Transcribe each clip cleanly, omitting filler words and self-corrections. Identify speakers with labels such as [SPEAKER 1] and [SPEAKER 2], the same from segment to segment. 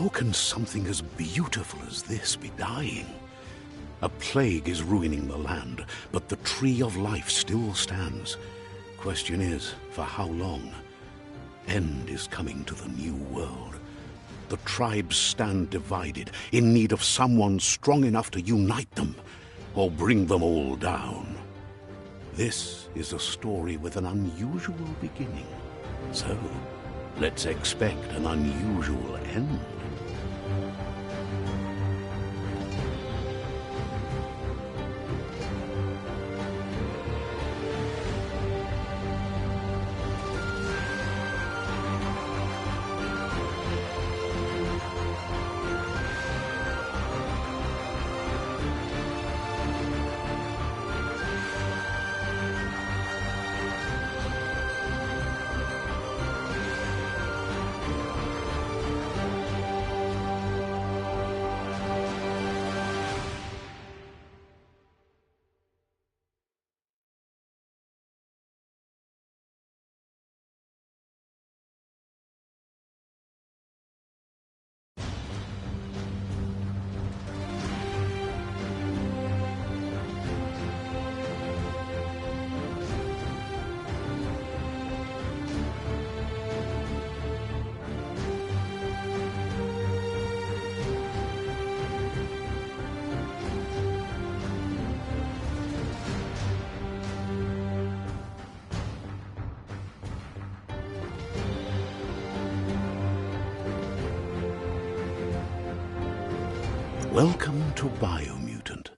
[SPEAKER 1] How can something as beautiful as this be dying? A plague is ruining the land, but the tree of life still stands. Question is, for how long? End is coming to the new world. The tribes stand divided, in need of someone strong enough to unite them, or bring them all down. This is a story with an unusual beginning. So, let's expect an unusual end. Welcome to BlOMUTANT.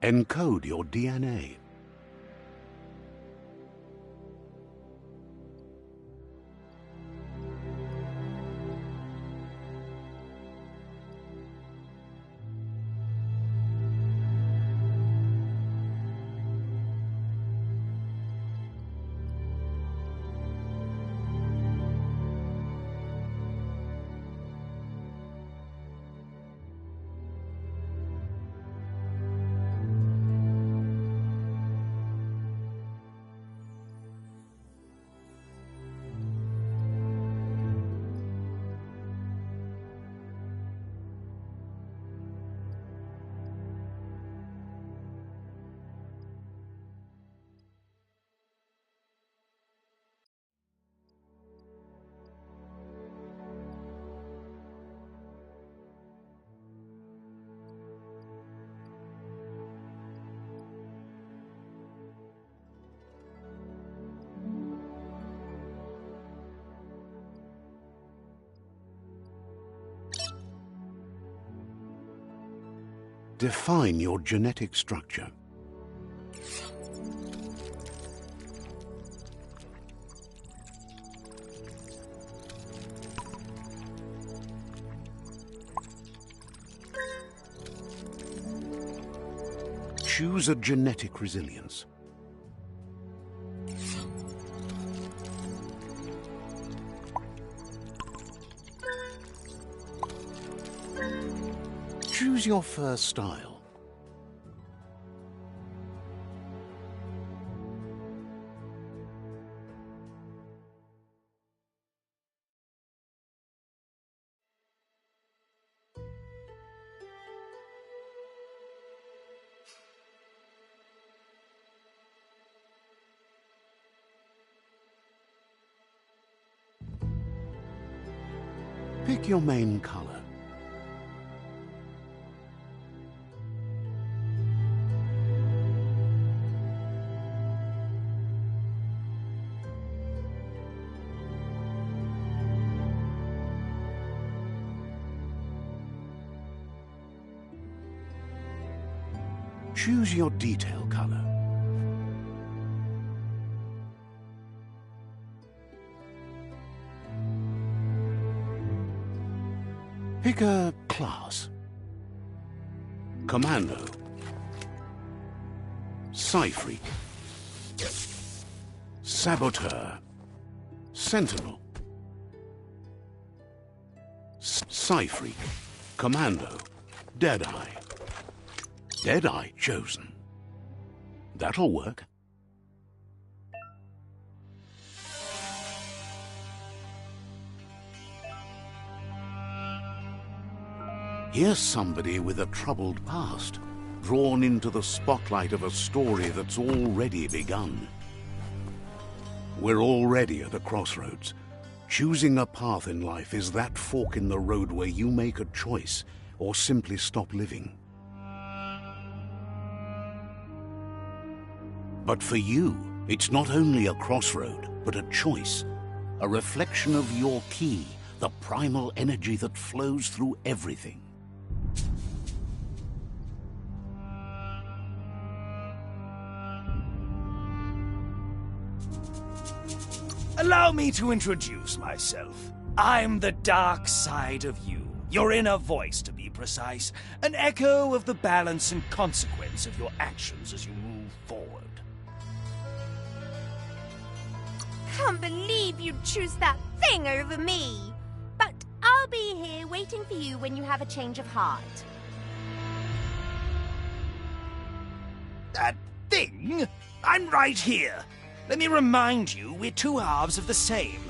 [SPEAKER 1] Encode your DNA. Define your genetic structure. Choose a genetic resilience. Choose your first style. Pick your main color. Choose your detail color. Pick a class. Commando. Psy-Freak. Saboteur. Sentinel. Psy-Freak. Commando. Deadeye. Deadeye chosen. That'll work. Here's somebody with a troubled past, drawn into the spotlight of a story that's already begun. We're already at a crossroads. Choosing a path in life is that fork in the road where you make a choice or simply stop living. But for you, it's not only a crossroad, but a choice, a reflection of your key, the primal energy that flows through everything.
[SPEAKER 2] Allow me to introduce myself. I'm the dark side of you, your inner voice to be precise, an echo of the balance and consequence of your actions as you move forward.
[SPEAKER 3] Can't believe you'd choose that thing over me. But I'll be here waiting for you when you have a change of heart.
[SPEAKER 2] That thing? I'm right here. Let me remind you, we're two halves of the same,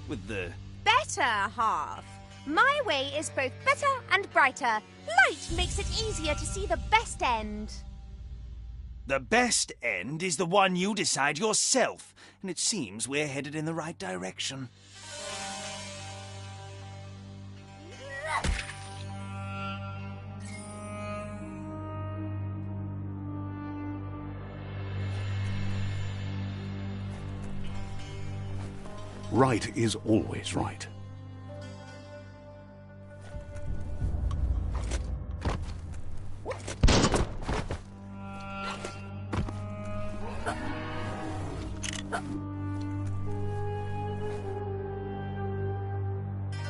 [SPEAKER 2] with the...
[SPEAKER 3] Better half. My way is both better and brighter. Light makes it easier to see the best end.
[SPEAKER 2] The best end is the one you decide yourself, and it seems we're headed in the right direction.
[SPEAKER 1] Right is always right.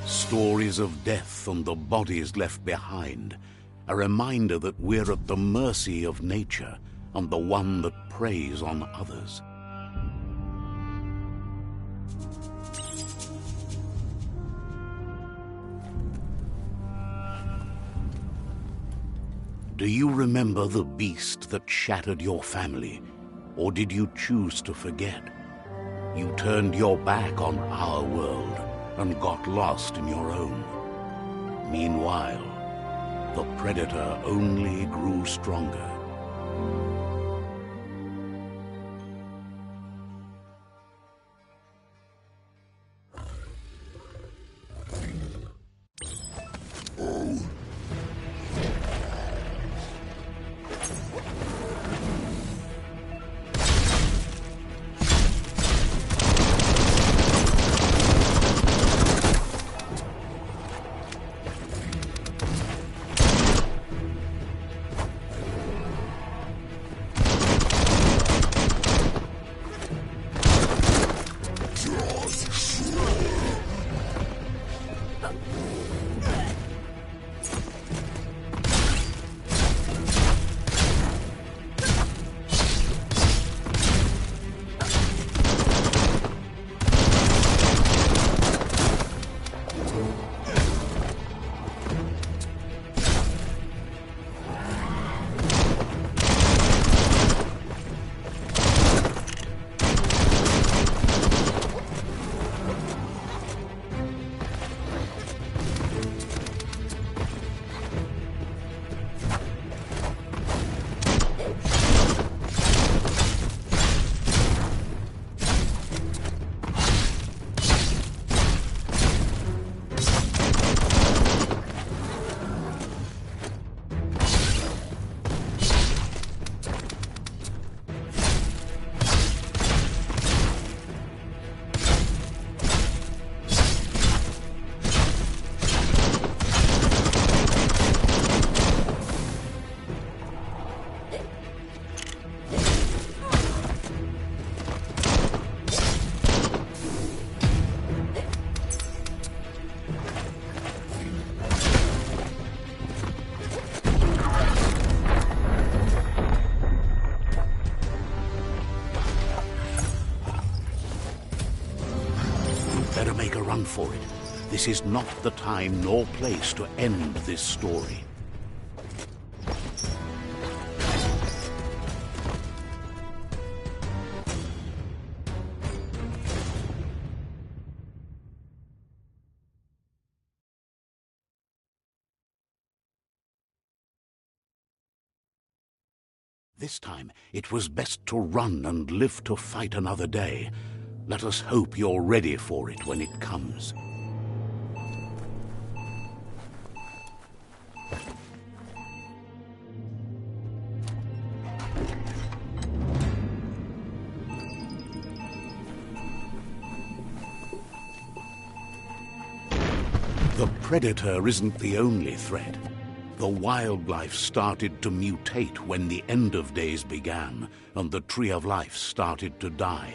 [SPEAKER 1] Stories of death and the bodies left behind, a reminder that we're at the mercy of nature and the one that preys on others. Do you remember the beast that shattered your family, or did you choose to forget? You turned your back on our world and got lost in your own. Meanwhile, the predator only grew stronger. for it. This is not the time nor place to end this story. This time, it was best to run and live to fight another day. Let us hope you're ready for it when it comes. The Predator isn't the only threat. The wildlife started to mutate when the end of days began, and the Tree of Life started to die.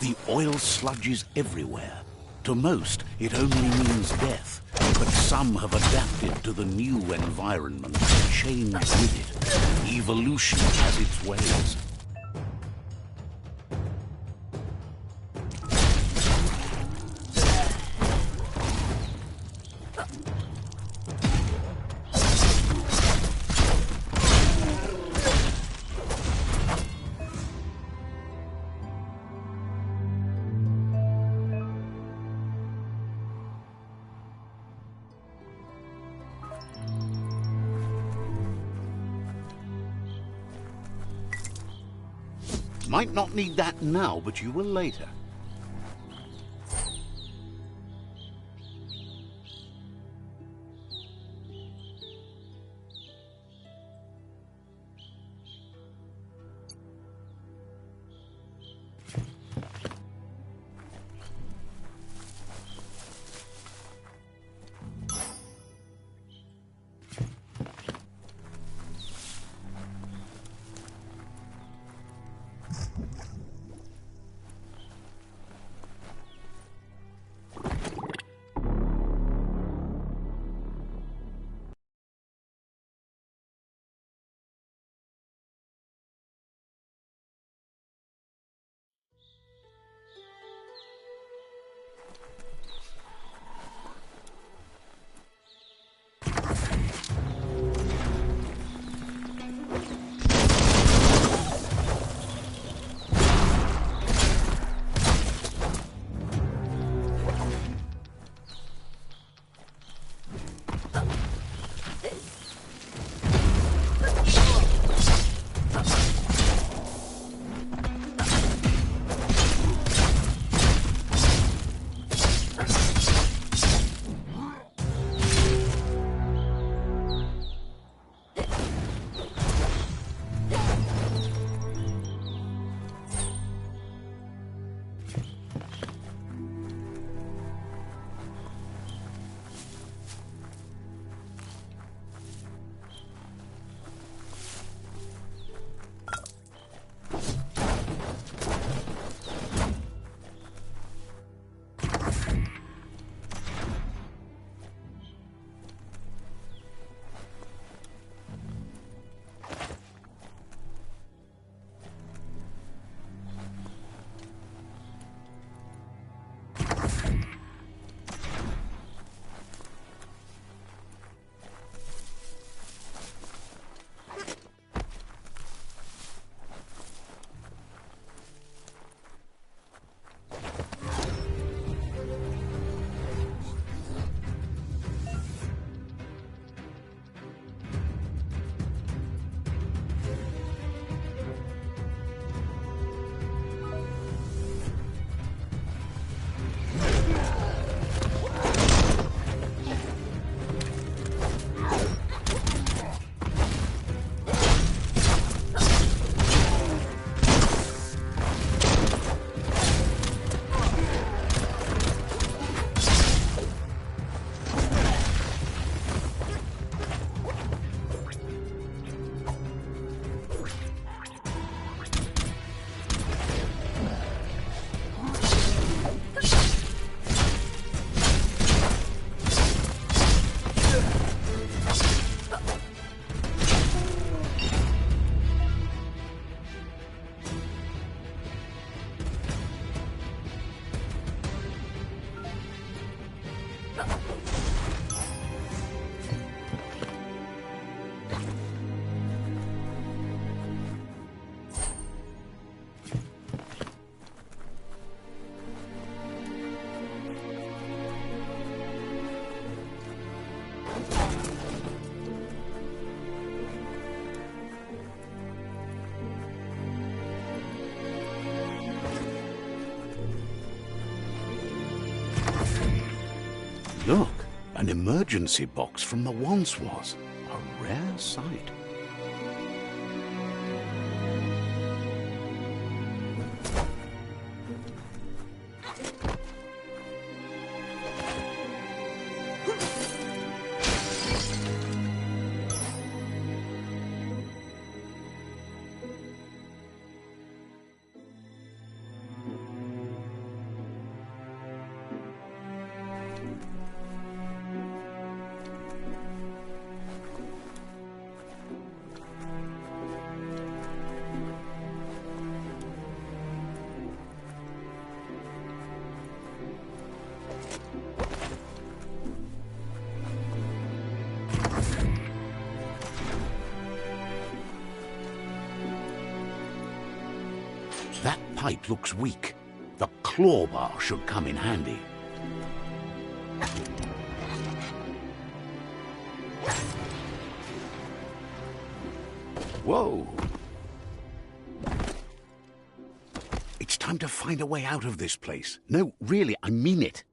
[SPEAKER 1] The oil sludges everywhere. To most, it only means death, but some have adapted to the new environment and changed with it. Evolution has its ways. Might not need that now, but you will later. Look, an emergency box from the once was. A rare sight. That pipe looks weak. The claw bar should come in handy. Whoa! time to find a way out of this place. No, really, I mean it.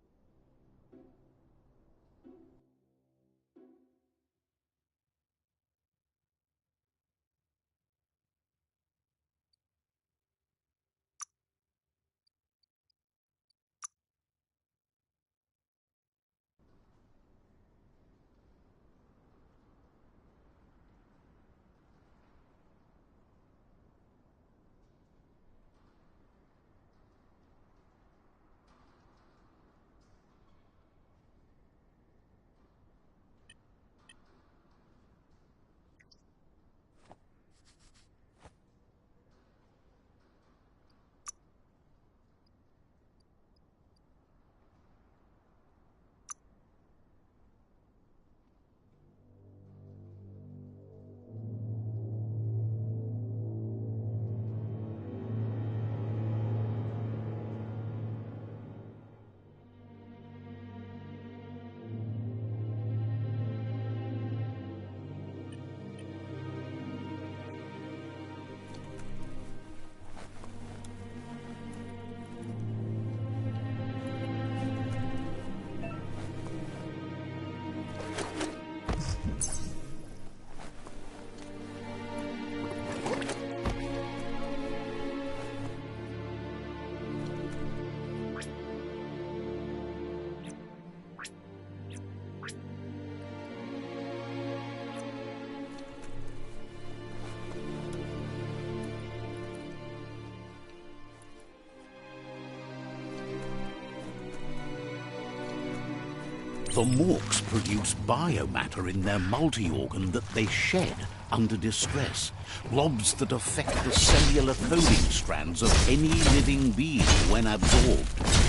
[SPEAKER 1] The Morks produce biomatter in their multi-organ that they shed under distress. Blobs that affect the cellular coding strands of any living being when absorbed,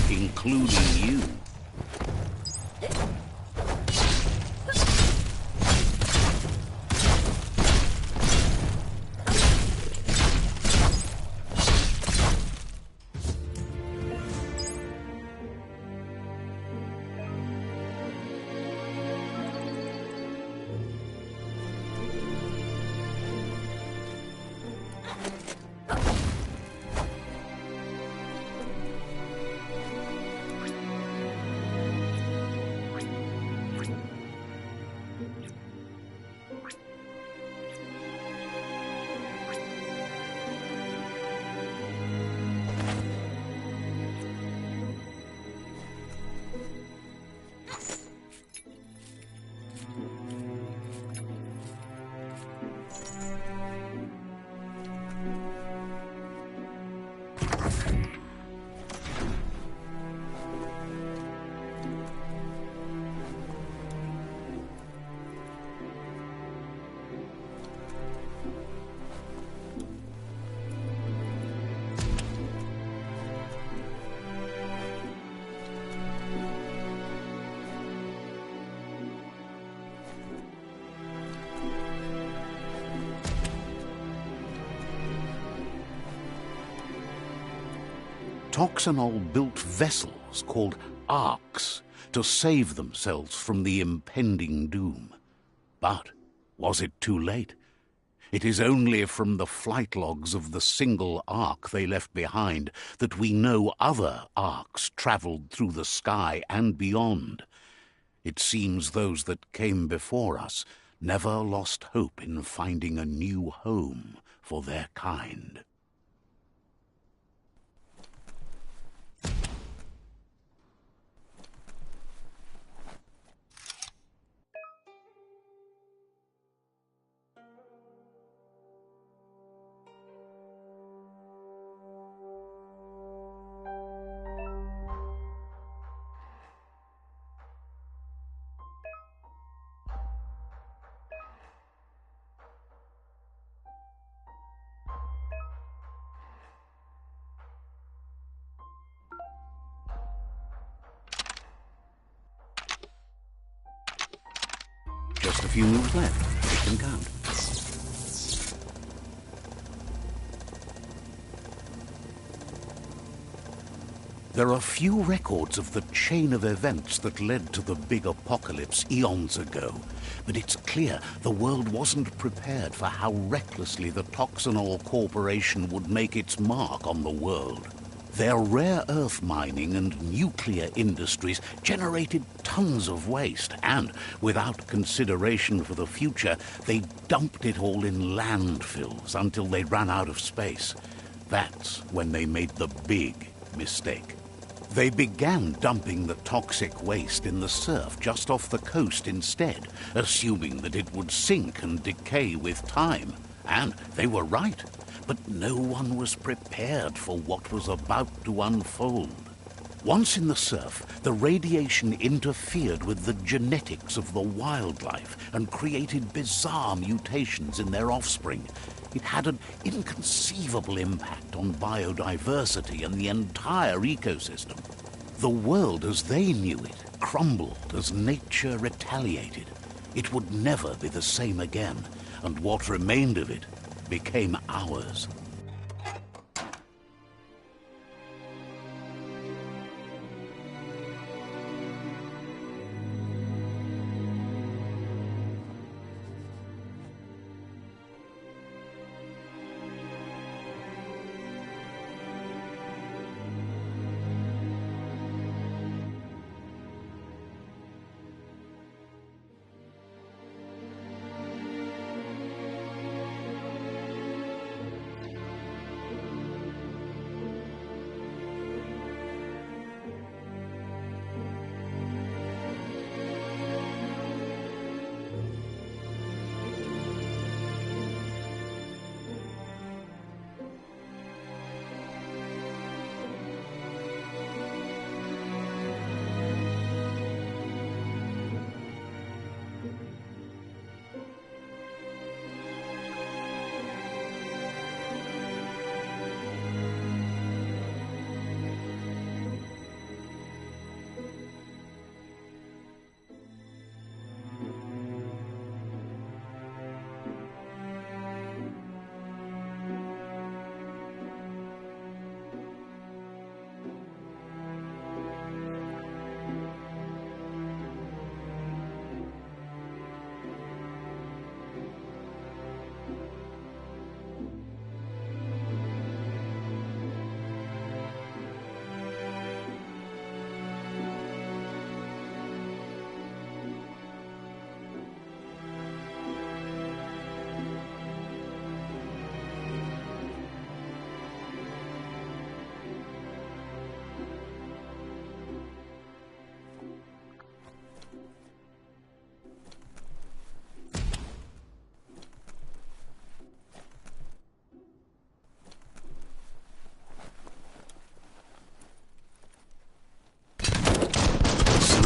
[SPEAKER 1] including you. Toxanol built vessels called arks to save themselves from the impending doom. But was it too late? It is only from the flight logs of the single ark they left behind that we know other arks travelled through the sky and beyond. It seems those that came before us never lost hope in finding a new home for their kind. Just a few moves left. It can count. There are few records of the chain of events that led to the big apocalypse eons ago, but it's clear the world wasn't prepared for how recklessly the Toxanol Corporation would make its mark on the world. Their rare earth mining and nuclear industries generated tons of waste, and without consideration for the future, they dumped it all in landfills until they ran out of space. That's when they made the big mistake. They began dumping the toxic waste in the surf just off the coast instead, assuming that it would sink and decay with time. And they were right. But no one was prepared for what was about to unfold. Once in the surf, the radiation interfered with the genetics of the wildlife and created bizarre mutations in their offspring. It had an inconceivable impact on biodiversity and the entire ecosystem. The world as they knew it crumbled as nature retaliated. It would never be the same again, and what remained of it became ours.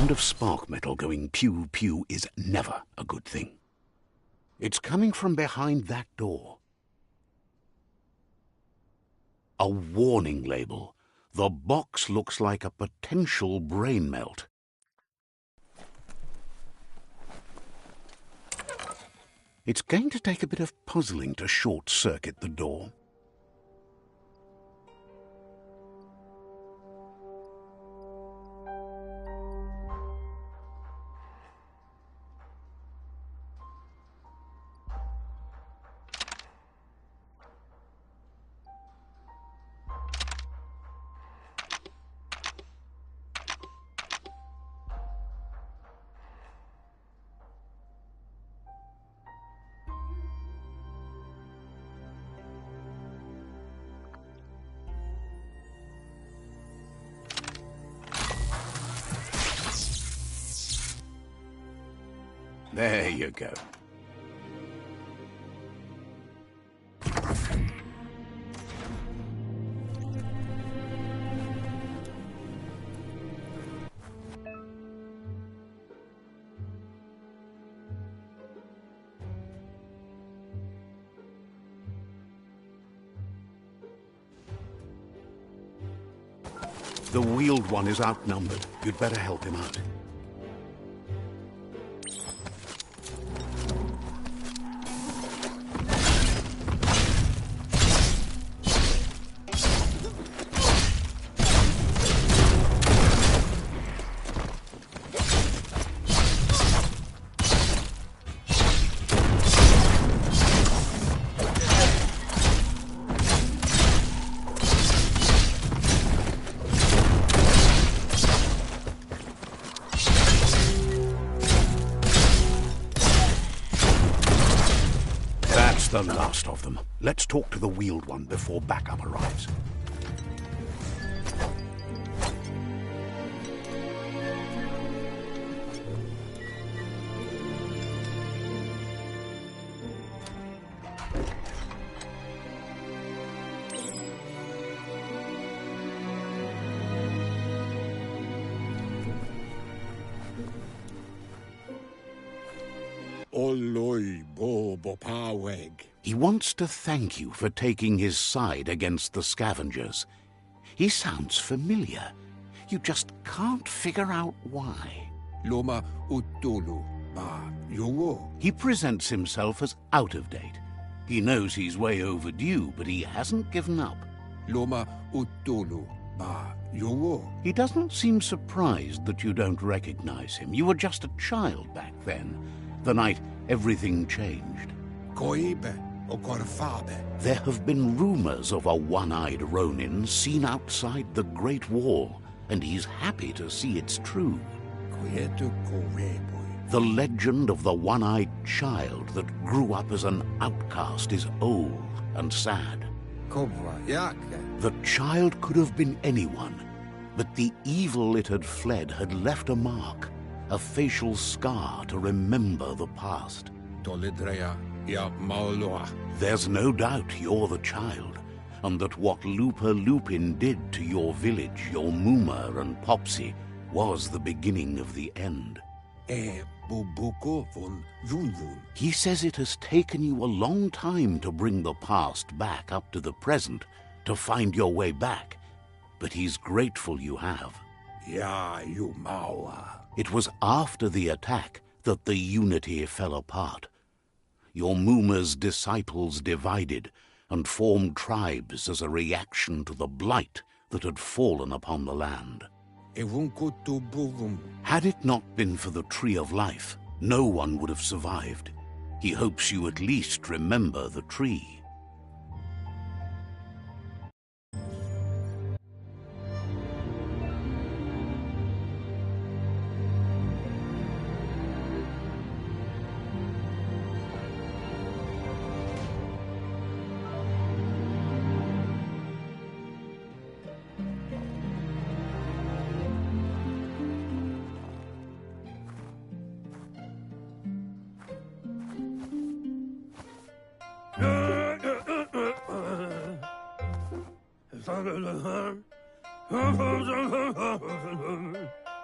[SPEAKER 1] Of spark metal going pew-pew is never a good thing. It's coming from behind that door. A warning label. The box looks like a potential brain melt. It's going to take a bit of puzzling to short-circuit the door. There you go. The wheeled one is outnumbered. You'd better help him out. That's the last of them. Let's talk to the wheeled one before backup arrives. He wants to thank you for taking his side against the scavengers. He sounds familiar. You just can't figure out why. He presents himself as out of date. He knows he's way overdue, but he hasn't given up. He doesn't seem surprised that you don't recognize him. You were just a child back then, the night everything changed. There have been rumors of a one-eyed Ronin seen outside the Great Wall, and he's happy to see it's true. The legend of the one-eyed child that grew up as an outcast is old and sad. The child could have been anyone, but the evil it had fled had left a mark, a facial scar to remember the past. There's no doubt you're the child, and that what Lupa Lupin did to your village, your Muma and Popsy, was the beginning of the end. He says it has taken you a long time to bring the past back up to the present, to find your way back, but he's grateful you have. It was after the attack that the unity fell apart. Your Muma's disciples divided and formed tribes as a reaction to the blight that had fallen upon the land. Had it not been for the Tree of Life, no one would have survived. He hopes you at least remember the tree.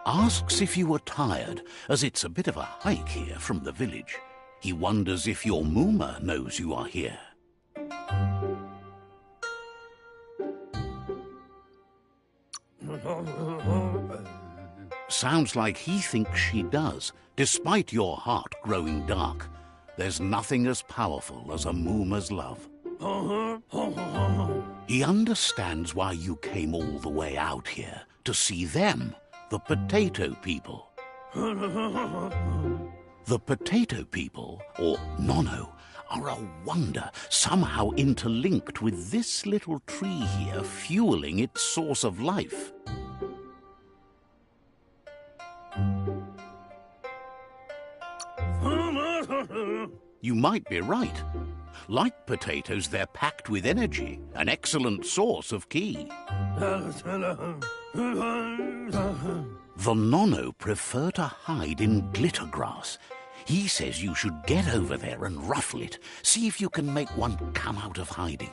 [SPEAKER 1] Asks if you were tired, as it's a bit of a hike here from the village. He wonders if your Muma knows you are here. Sounds like he thinks she does, despite your heart growing dark. There's nothing as powerful as a Muma's love. He understands why you came all the way out here, to see them, the potato people. The potato people, or Nono, are a wonder, somehow interlinked with this little tree here, fueling its source of life. You might be right. Like potatoes, they're packed with energy, an excellent source of ki. The Nono prefer to hide in glitter grass. He says you should get over there and ruffle it. See if you can make one come out of hiding.